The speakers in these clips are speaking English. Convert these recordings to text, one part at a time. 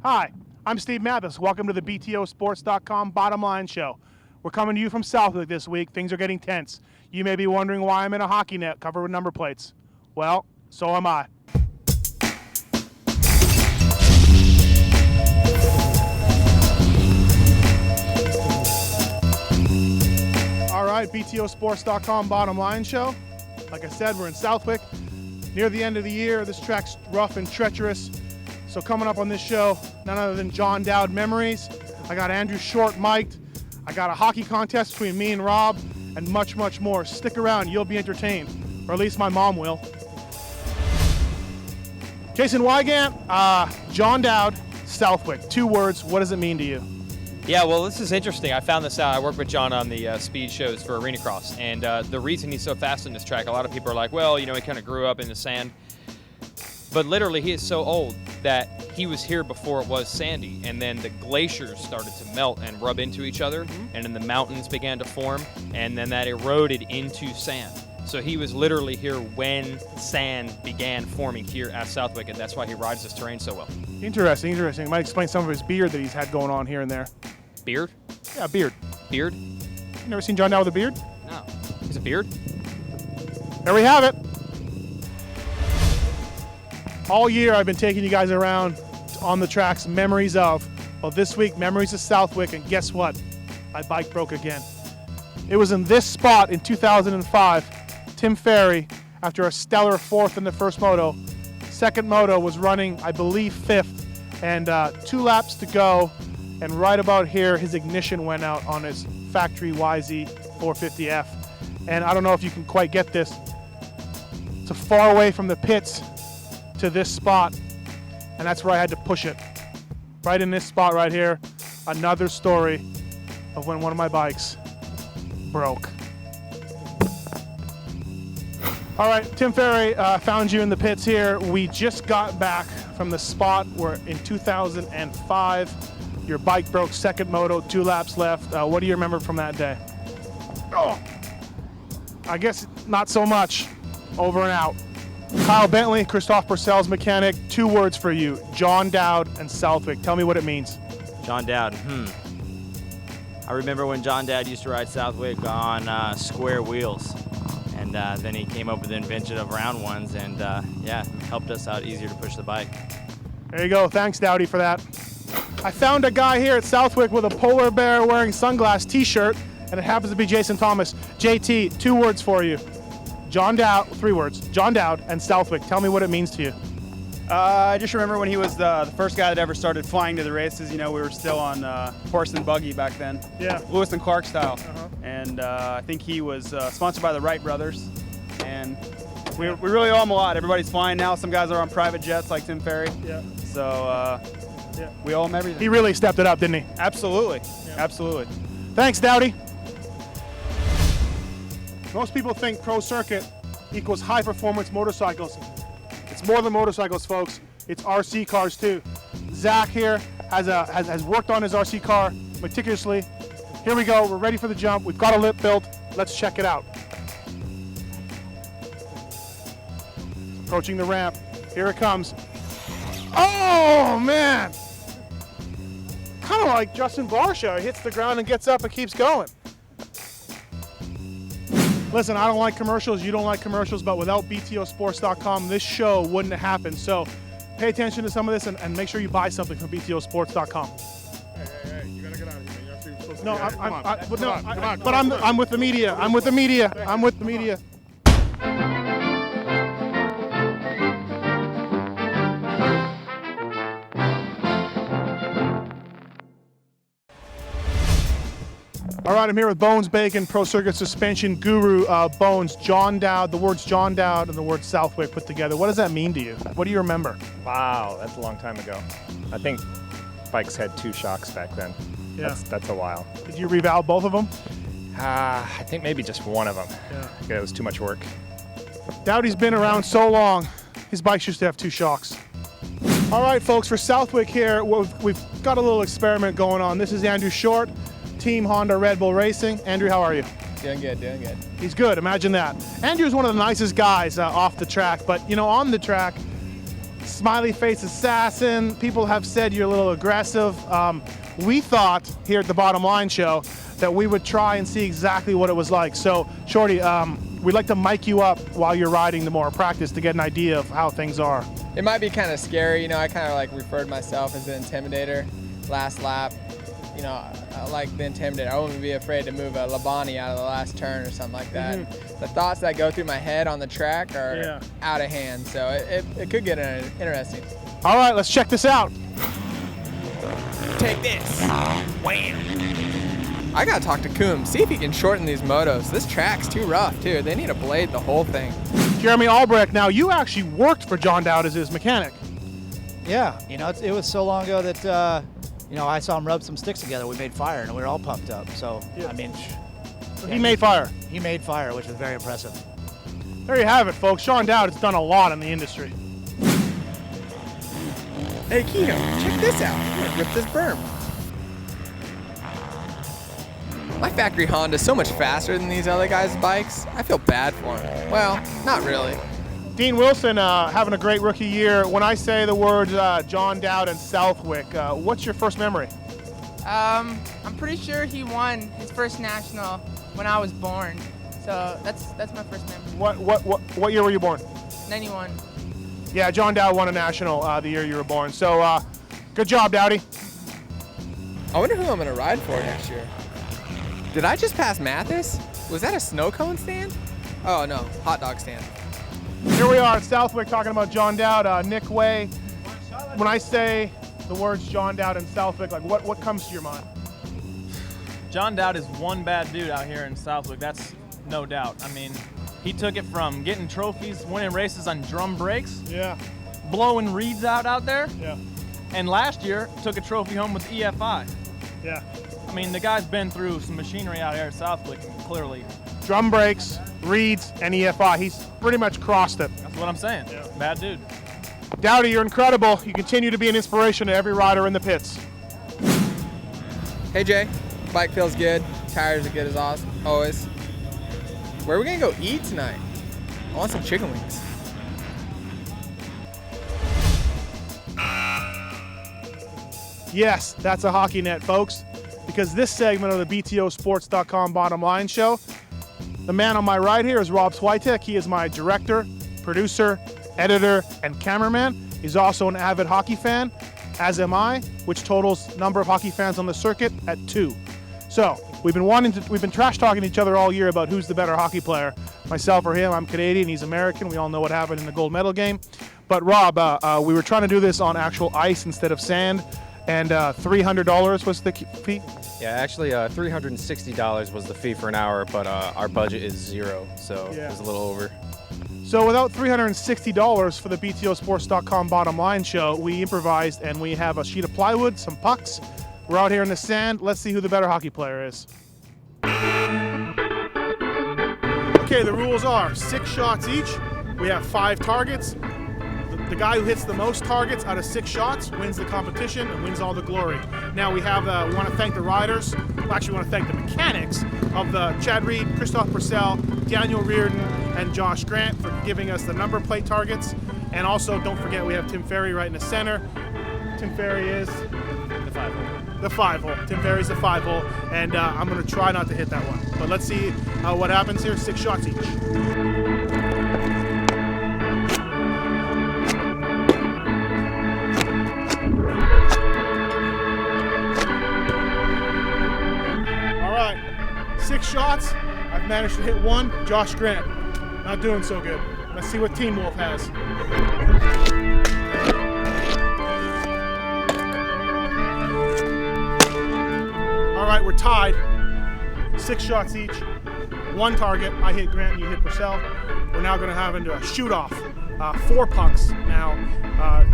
Hi, I'm Steve Matthes. Welcome to the BTOsports.com Bottom Line Show. We're coming to you from Southwick this week. Things are getting tense. You may be wondering why I'm in a hockey net covered with number plates. Well, so am I. All right, BTOsports.com Bottom Line Show. Like I said, we're in Southwick. Near the end of the year, this track's rough and treacherous. So coming up on this show, none other than John Dowd memories. I got Andrew Short mic'd. I got a hockey contest between me and Rob, and much, much more. Stick around, you'll be entertained. Or at least my mom will. Jason Wygant, John Dowd, Southwick. 2 words, what does it mean to you? Yeah, well, this is interesting. I found this out. I work with John on the speed shows for Arena Cross, and the reason he's so fast in this track, a lot of people are like, well, you know, he kind of grew up in the sand. But literally, he is so old that he was here before it was sandy, and then the glaciers started to melt and rub into each other, and then the mountains began to form, and then that eroded into sand. So he was literally here when sand began forming here at Southwick, and that's why he rides this terrain so well. Interesting, interesting. Might explain some of his beard that he's had going on here and there. Beard? Yeah, beard. Beard? You never seen John Dowd with a beard? No. He's a beard? There we have it. All year I've been taking you guys around on the tracks, memories of. Well, this week, memories of Southwick, and guess what? My bike broke again. It was in this spot in 2005. Tim Ferry, after a stellar 4th in the first moto, second moto was running, I believe, 5th, and 2 laps to go, and right about here, his ignition went out on his factory YZ 450F. And I don't know if you can quite get this. It's a far away from the pits to this spot, and that's where I had to push it. Right in this spot right here, another story of when one of my bikes broke. All right, Tim Ferry, found you in the pits here. We just got back from the spot where in 2005, your bike broke, second moto, 2 laps left. What do you remember from that day? Oh, I guess not so much. Over and out. Kyle Bentley, Christophe Purcell's mechanic. 2 words for you, John Dowd and Southwick. Tell me what it means. John Dowd, I remember when John Dowd used to ride Southwick on square wheels. And then he came up with the invention of round ones, and yeah, helped us out easier to push the bike. There you go, thanks Dowdy for that. I found a guy here at Southwick with a polar bear wearing sunglass t-shirt, and it happens to be Jason Thomas. JT, 2 words for you. John Dowd, 3 words, John Dowd and Southwick. Tell me what it means to you. I just remember when he was the first guy that ever started flying to the races. You know, we were still on horse and buggy back then. Yeah. Lewis and Clark style. And I think he was sponsored by the Wright brothers. And we really owe him a lot. Everybody's flying now. Some guys are on private jets like Tim Ferry. Yeah. So we owe him everything. He really stepped it up, didn't he? Absolutely. Yeah. Absolutely. Thanks, Dowdy. Most people think pro circuit equals high performance motorcycles. It's more than motorcycles, folks. It's RC cars too. Zach here has worked on his RC car meticulously. Here we go, we're ready for the jump. We've got a lip built. Let's check it out. Approaching the ramp. Here it comes. Oh man! Kind of like Justin Barsha. He hits the ground and gets up and keeps going. Listen, I don't like commercials, you don't like commercials, but without BTOsports.com, this show wouldn't have happened. So pay attention to some of this and make sure you buy something from BTOsports.com. Hey, you gotta get out of here, man. You're actually supposed to No, get but I'm with the media. I'm with the media. I'm with the media. All right, I'm here with Bones Bacon, Pro Circuit Suspension Guru. Bones, John Dowd, the words John Dowd and the word Southwick put together. What does that mean to you? What do you remember? Wow, that's a long time ago. I think bikes had 2 shocks back then. Yeah. That's a while. Did you revalve both of them? I think maybe just one of them. Yeah. It was too much work. Dowdy's been around so long, his bikes used to have 2 shocks. All right, folks, for Southwick here, we've got a little experiment going on. This is Andrew Short, Team Honda Red Bull Racing. Andrew, how are you? Doing good, doing good. He's good, imagine that. Andrew's one of the nicest guys off the track, but you know, on the track, smiley face assassin. People have said you're a little aggressive. We thought here at the Bottom Line Show that we would try and see exactly what it was like. So, Shorty, we'd like to mic you up while you're riding the more practice to get an idea of how things are. It might be kind of scary, you know. I kind of like referred myself as the intimidator last lap. You know, I like the intimidator. I wouldn't be afraid to move a Labani out of the last turn or something like that. The thoughts that go through my head on the track are out of hand, so it could get interesting. All right, let's check this out. Take this. Wham. I gotta talk to Coombs, see if he can shorten these motos. This track's too rough, too. They need to blade the whole thing. Jeremy Albrecht, now you actually worked for John Dowd as his mechanic. Yeah, you know, it was so long ago that, you know, I saw him rub some sticks together. We made fire, and we were all pumped up. So, I mean, He made fire. He made fire, which was very impressive. There you have it, folks. Sean Dowd has done a lot in the industry. Hey, Keno, check this out. I'm gonna rip this berm. My factory Honda's so much faster than these other guys' bikes. I feel bad for him. Well, not really. Dean Wilson having a great rookie year. When I say the words John Dowd and Southwick, what's your first memory? I'm pretty sure he won his first national when I was born. So that's my first memory. What year were you born? 91. Yeah, John Dowd won a national the year you were born. So good job, Dowdy. I wonder who I'm gonna ride for next year. Did I just pass Matthes? Was that a snow cone stand? Oh no, hot dog stand. Here we are at Southwick talking about John Dowd. Nick Way, when I say the words John Dowd and Southwick, like what comes to your mind? John Dowd is one bad dude out here in Southwick, that's no doubt. I mean, he took it from getting trophies, winning races on drum brakes, blowing reeds out there, and last year took a trophy home with EFI. Yeah. I mean, the guy's been through some machinery out here at Southwick, and clearly. Drum brakes, reeds, and EFI. He's pretty much crossed it. That's what I'm saying. Yeah. Bad dude. Dowdy, you're incredible. You continue to be an inspiration to every rider in the pits. Hey Jay, bike feels good. Tires are good as awesome, always. Where are we gonna go eat tonight? I want some chicken wings. Yes, that's a hockey net, folks, because this segment of the BTOsports.com Bottom Line Show, the man on my right here is Rob Switek. He is my director, producer, editor, and cameraman. He's also an avid hockey fan, as am I, which totals number of hockey fans on the circuit at 2. So we've been trash talking each other all year about who's the better hockey player, myself or him. I'm Canadian, he's American. We all know what happened in the gold medal game. But Rob, we were trying to do this on actual ice instead of sand. And $300 was the fee? Yeah, actually $360 was the fee for an hour, but our budget is 0, so it was a little over. So without $360 for the BTOsports.com Bottom Line Show, we improvised and we have a sheet of plywood, some pucks. We're out here in the sand. Let's see who the better hockey player is. Okay, the rules are 6 shots each. We have 5 targets. The guy who hits the most targets out of 6 shots wins the competition and wins all the glory. Now we have, we want to thank the riders. We actually want to thank the mechanics of the Chad Reed, Christophe Purcell, Daniel Reardon, and Josh Grant for giving us the number plate targets. And also, don't forget, we have Tim Ferry right in the center. Tim Ferry is the 5-hole. The 5-hole. Tim Ferry's the 5-hole, and I'm going to try not to hit that one. But let's see what happens here. 6 shots each. All right, 6 shots. I've managed to hit 1. Josh Grant, not doing so good. Let's see what Team Wolf has. All right, we're tied. 6 shots each. 1 target. I hit Grant, you hit Purcell. We're now going to have into a shoot-off. 4 pucks now.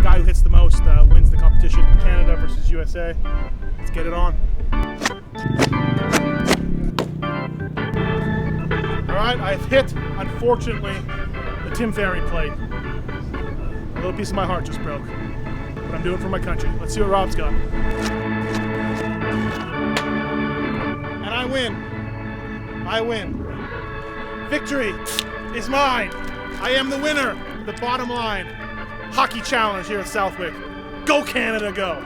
Guy who hits the most wins the competition. Canada versus USA. Let's get it on. All right, I've hit, unfortunately, the Tim Ferry plate. A little piece of my heart just broke. But I'm doing it for my country. Let's see what Rob's got. And I win. I win. Victory is mine. I am the winner. The bottom line. hockey challenge here at Southwick. Go Canada, go!